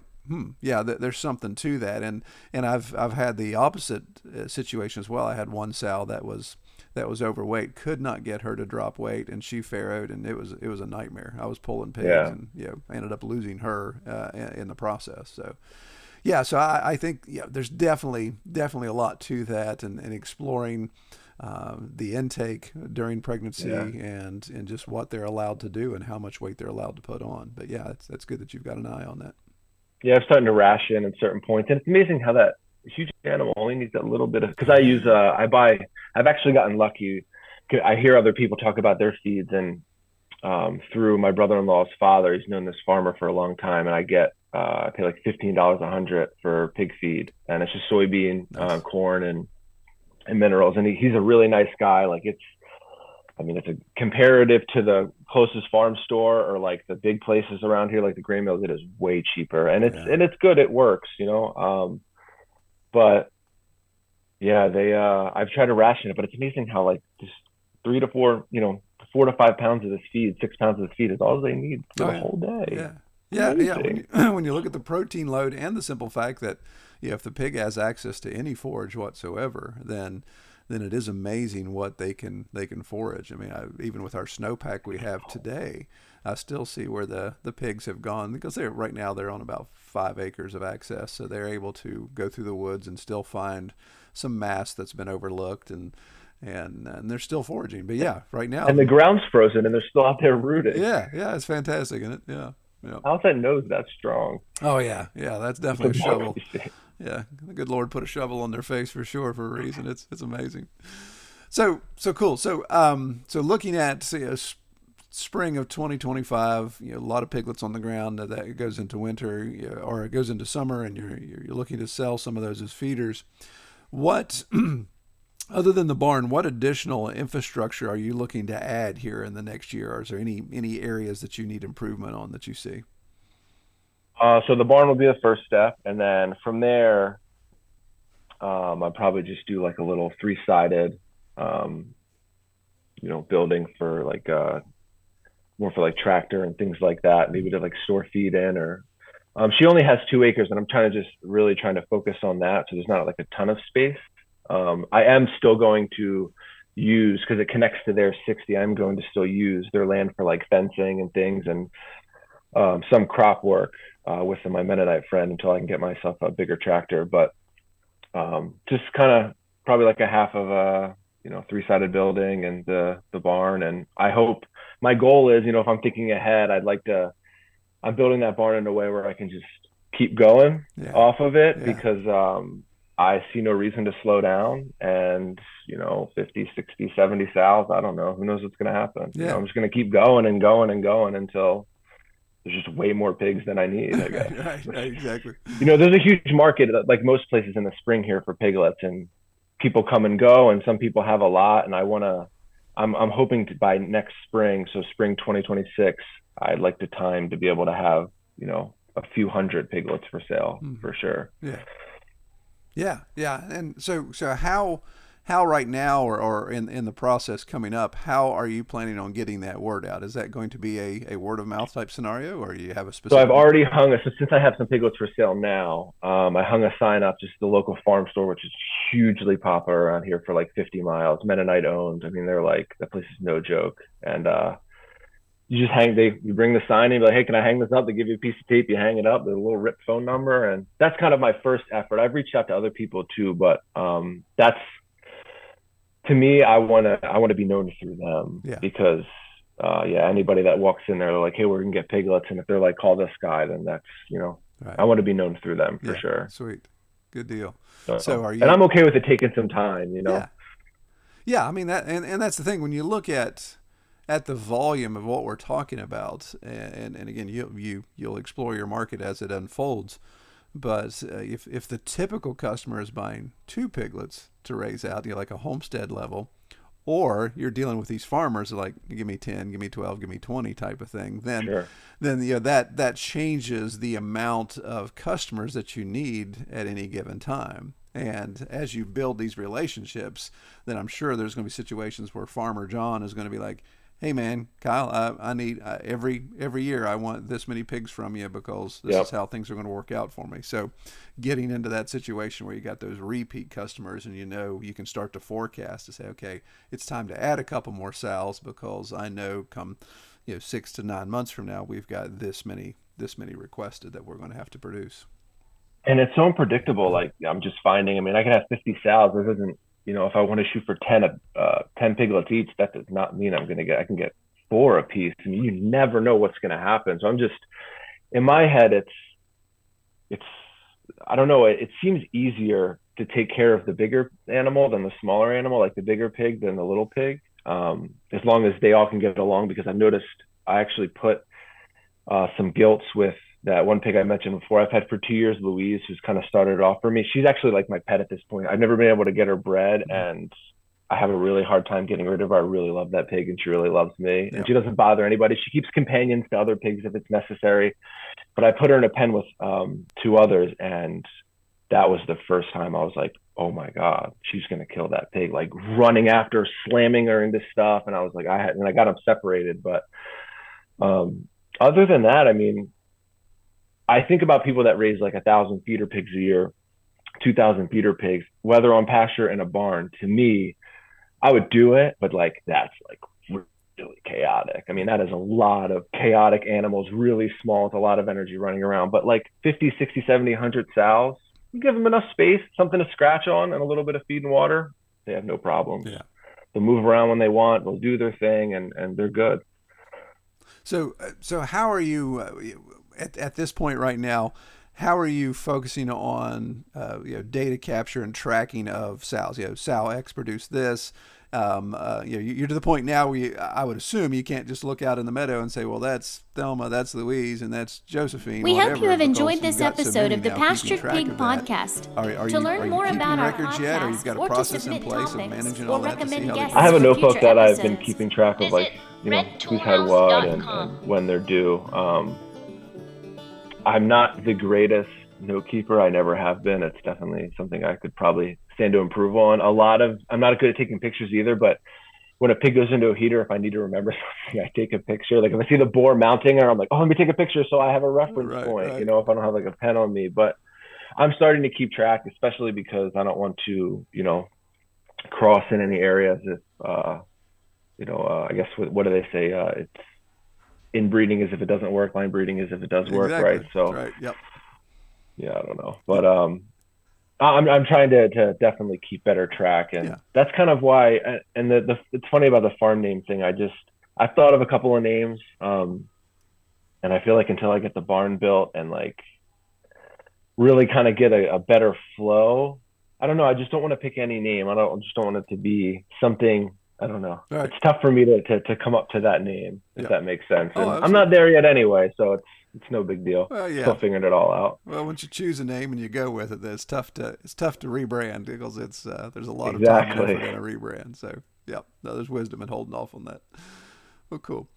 yeah, there's something to that, and I've had the opposite situation as well. I had one sow that was overweight, could not get her to drop weight, and she farrowed, and it was a nightmare. I was pulling pigs, and I ended up losing her in the process. So yeah, so I think there's definitely a lot to that, and exploring the intake during pregnancy and just what they're allowed to do and how much weight they're allowed to put on. But yeah, that's good that you've got an eye on that. Yeah, I'm starting to ration at certain points, and it's amazing how that huge animal only needs that little bit of. Because I've actually gotten lucky. I hear other people talk about their feeds, and through my brother-in-law's father, he's known this farmer for a long time, and I pay like $15 a hundred for pig feed, and it's just soybean, corn, and minerals, and he's a really nice guy. Like it's a comparative to the closest farm store or like the big places around here, like the grain mills, it is way cheaper, and it's good. It works, but yeah, I've tried to ration it, but it's amazing how like just 3 to 4, 4 to 5 pounds of this feed, 6 pounds of the feed is all they need for the whole day. Yeah. When you look at the protein load and the simple fact that if the pig has access to any forage whatsoever, then it is amazing what they can forage. I mean, even with our snowpack we have today, I still see where the pigs have gone, because right now they're on about 5 acres of access, so they're able to go through the woods and still find some mass that's been overlooked, and they're still foraging. But yeah, right now, and the ground's frozen and they're still out there rooting. Yeah, it's fantastic, isn't it? Yeah. How's that nose that strong? Oh yeah, that's definitely a shovel. Yeah, the good Lord put a shovel on their face for sure, for a reason. It's amazing. So cool. So looking at spring of 2025, a lot of piglets on the ground. That goes into winter, or it goes into summer, and you're looking to sell some of those as feeders. What other than the barn, what additional infrastructure are you looking to add here in the next year? Or is there any areas that you need improvement on that you see? So the barn will be the first step, and then from there, I'll probably just do like a little 3-sided, building for like more for like tractor and things like that. Maybe to like store feed in, or she only has 2 acres, and I'm trying to focus on that. So there's not like a ton of space. I am still going to use, because it connects to their 60, I'm going to still use their land for like fencing and things, and some crop work with my Mennonite friend until I can get myself a bigger tractor. But just kind of probably like a half of a 3-sided building and the barn. And I hope, my goal is, if I'm thinking ahead, I'm building that barn in a way where I can just keep going off of it, because I see no reason to slow down. And 50, 60, 70 sows, I don't know, who knows what's going to happen. I'm just going to keep going and going and going until there's just way more pigs than I need, I guess. Right, exactly. There's a huge market, like most places in the spring here, for piglets, and people come and go, and some people have a lot, and I'm hoping to, by next spring, so spring 2026, I'd like the time to be able to have, a few hundred piglets for sale, for sure. Yeah. And so how right now, or in the process coming up, how are you planning on getting that word out? Is that going to be a word of mouth type scenario, or do you have a specific? So I've already since I have some piglets for sale now, I hung a sign up just at the local farm store, which is hugely popular around here, for like 50 miles, Mennonite owned. I mean, they're like, that place is no joke. And you just you bring the sign and you're like, hey, can I hang this up? They give you a piece of tape, you hang it up, there's a little ripped phone number. And that's kind of my first effort. I've reached out to other people too, but that's, to me, I want to be known through them, because anybody that walks in there, they're like, hey, we're gonna get piglets, and if they're like, call this guy, then that's I want to be known through them for sure. Sweet, good deal. So are you? And I'm okay with it taking some time, Yeah. I mean that, and that's the thing, when you look at the volume of what we're talking about, and again, you'll explore your market as it unfolds. But if the typical customer is buying 2 piglets to raise out, like a homestead level, or you're dealing with these farmers like, give me 10, give me 12, give me 20 type of thing, then that changes the amount of customers that you need at any given time. And as you build these relationships, then I'm sure there's going to be situations where Farmer John is going to be like, hey man, Kyle, I need every year I want this many pigs from you because this is how things are going to work out for me. So getting into that situation where you got those repeat customers and you can start to forecast to say, okay, it's time to add a couple more sows because I know come 6 to 9 months from now we've got this many requested that we're going to have to produce. And it's so unpredictable. Like I'm just finding, I mean, I can have 50 sows. This isn't, if I want to shoot for 10 piglets each, that does not mean I can get 4 a piece. I mean, you never know what's going to happen. So I'm just, in my head, it's, I don't know. It seems easier to take care of the bigger animal than the smaller animal, like the bigger pig than the little pig. As long as they all can get along, because I've noticed I actually put some gilts with that one pig I mentioned before. I've had for 2 years, Louise, who's kind of started it off for me. She's actually like my pet at this point. I've never been able to get her bred, and I have a really hard time getting rid of her. I really love that pig, and she really loves me. And she doesn't bother anybody. She keeps companions to other pigs if it's necessary. But I put her in a pen with 2 others, and that was the first time I was like, oh my God, she's going to kill that pig, like running after her, slamming her into stuff. And I was like, I got them separated. But other than that, I mean, I think about people that raise like 1,000 feeder pigs a year, 2,000 feeder pigs, whether on pasture in a barn. To me, I would do it, but like that's like really chaotic. I mean, that is a lot of chaotic animals, really small. It's a lot of energy running around. But like 50, 60, 70, 100 sows, you give them enough space, something to scratch on, and a little bit of feed and water, they have no problems. Yeah. They'll move around when they want. They'll do their thing, and they're good. So how are you at this point right now? How are you focusing on data capture and tracking of sows? Sow X produced this. You're to the point now where I would assume you can't just look out in the meadow and say, well, that's Thelma, that's Louise, and that's Josephine. We hope you have enjoyed this episode of the Pastured Pig Podcast. To learn more about our podcast, or to submit topics, or recommend guests, I have a for notebook future that I've episodes. been keeping track of, like, who's had what and when they're due. I'm not the greatest note keeper. I never have been. It's definitely something I could probably stand to improve on. I'm not good at taking pictures either, but when a pig goes into a heater, if I need to remember something, I take a picture. Like if I see the boar mounting her, I'm like, oh, let me take a picture so I have a reference point, if I don't have like a pen on me. But I'm starting to keep track, especially because I don't want to, cross in any areas if, I guess, what do they say? It's inbreeding is if it doesn't work, line breeding is if it does work, right? So, right. Yep. Yeah, I don't know, but I'm trying to definitely keep better track, and that's kind of why. And it's funny about the farm name thing. I thought of a couple of names, and I feel like until I get the barn built and like really kind of get a better flow, I don't know. I just don't want to pick any name. I just don't want it to be something. I don't know. Right. It's tough for me to come up to that name, if that makes sense. And I'm not there yet anyway, so it's no big deal. Well, yeah. Still figuring it all out. Well, once you choose a name and you go with it, then it's tough to rebrand because there's a lot of time and effort in a rebrand. So there's wisdom in holding off on that. Well, cool.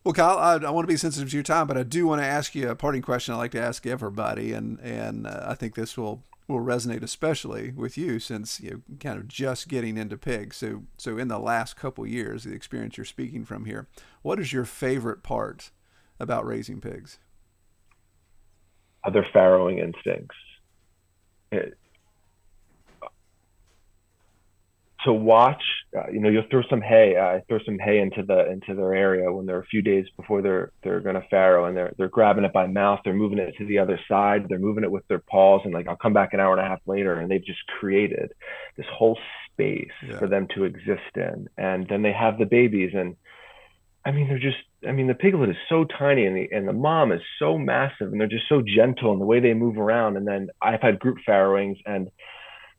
Well, Kyle, I want to be sensitive to your time, but I do want to ask you a parting question I like to ask everybody, and I think this will resonate especially with you since you're kind of just getting into pigs. So in the last couple years, the experience you're speaking from here, what is your favorite part about raising pigs? Their farrowing instincts. To watch, you'll throw some hay. I throw some hay into their area when they're a few days before they're going to farrow, and they're grabbing it by mouth. They're moving it to the other side. They're moving it with their paws, and like I'll come back an hour and a half later, and they've just created this whole space for them to exist in. And then they have the babies, and I mean the piglet is so tiny, and the mom is so massive, and they're just so gentle in the way they move around. And then I've had group farrowings, and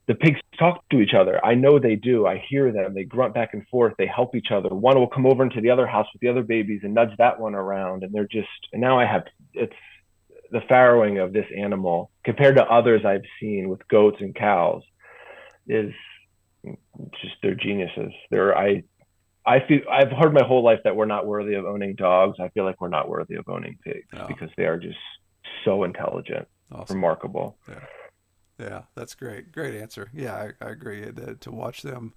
the pigs talk to each other. I know they do. I hear them. They grunt back and forth. They help each other. One will come over into the other house with the other babies and nudge that one around. And now it's the farrowing of this animal compared to others I've seen with goats and cows is just, they're geniuses. I've heard my whole life that we're not worthy of owning dogs. I feel like we're not worthy of owning pigs because they are just so intelligent, remarkable. Yeah. Yeah, that's great. Great answer. Yeah, I agree. To watch them,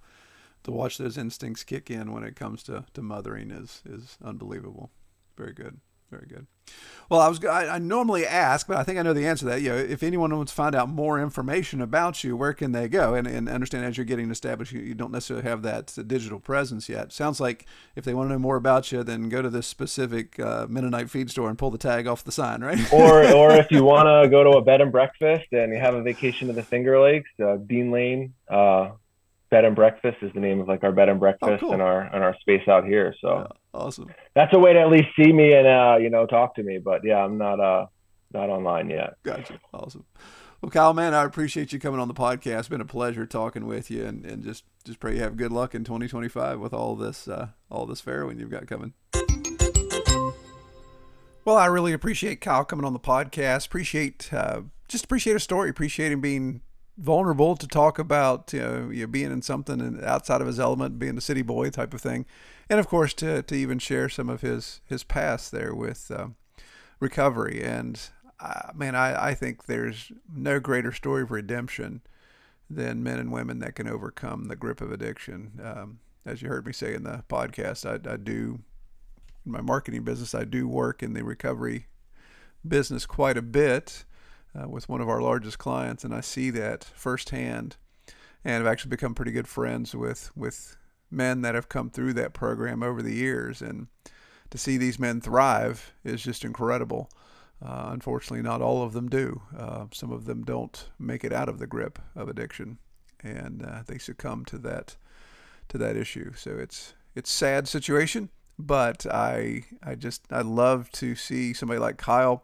to watch those instincts kick in when it comes to mothering is unbelievable. Very good. Very good. Well, I normally ask, but I think I know the answer to that. If anyone wants to find out more information about you, where can they go? And understand, as you're getting established, you don't necessarily have that digital presence yet. Sounds like if they want to know more about you, then go to this specific Mennonite feed store and pull the tag off the sign, right? Or if you want to go to a bed and breakfast and you have a vacation to the Finger Lakes, Dean Lane Bed and Breakfast is the name of like our bed and breakfast cool. and our space out here. So Awesome. that's a way to at least see me and talk to me. But yeah, I'm not online yet. Gotcha. Awesome. Well, Kyle, man, I appreciate you coming on the podcast. It's been a pleasure talking with you, and just pray you have good luck in 2025 with all this farrowing you've got coming. Well, I really appreciate Kyle coming on the podcast. Appreciate his story. Appreciate him being vulnerable to talk about being in something outside of his element, being a city boy type of thing, and of course to even share some of his past there with recovery. And I think there's no greater story of redemption than men and women that can overcome the grip of addiction. As you heard me say in the podcast, I do, in my marketing business, I do work in the recovery business quite a bit with one of our largest clients, and I see that firsthand, and I've actually become pretty good friends with men that have come through that program over the years, and to see these men thrive is just incredible. Unfortunately, not all of them do. Some of them don't make it out of the grip of addiction, and they succumb to that issue. So it's a sad situation, but I love to see somebody like Kyle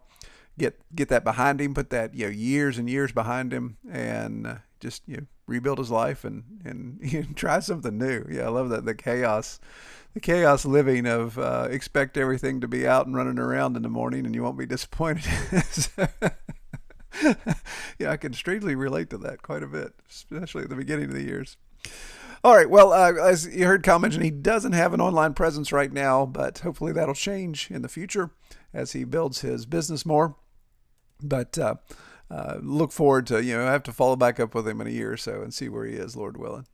get that behind him, put that years and years behind him, and just rebuild his life and try something new. Yeah, I love that the chaos living of expect everything to be out and running around in the morning and you won't be disappointed. So, yeah, I can strangely relate to that quite a bit, especially at the beginning of the years. All right, well, as you heard Kyle mention, he doesn't have an online presence right now, but hopefully that'll change in the future as he builds his business more. But look forward to, I have to follow back up with him in a year or so and see where he is, Lord willing.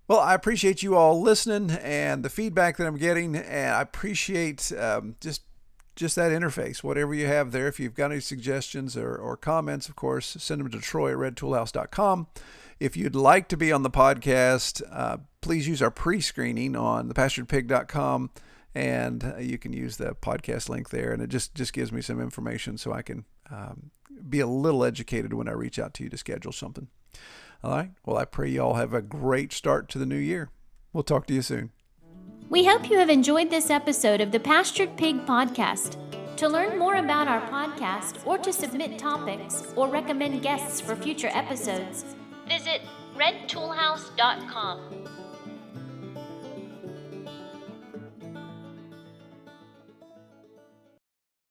Well, I appreciate you all listening and the feedback that I'm getting, and I appreciate just that interface, whatever you have there. If you've got any suggestions or comments, of course, send them to troy@redtoolhouse.com. If you'd like to be on the podcast, please use our pre-screening on thepasturedpig.com, and you can use the podcast link there, and it just gives me some information so I can be a little educated when I reach out to you to schedule something. All right. Well, I pray you all have a great start to the new year. We'll talk to you soon. We hope you have enjoyed this episode of the Pastured Pig Podcast. To learn more about our podcast or to submit topics or recommend guests for future episodes, visit redtoolhouse.com.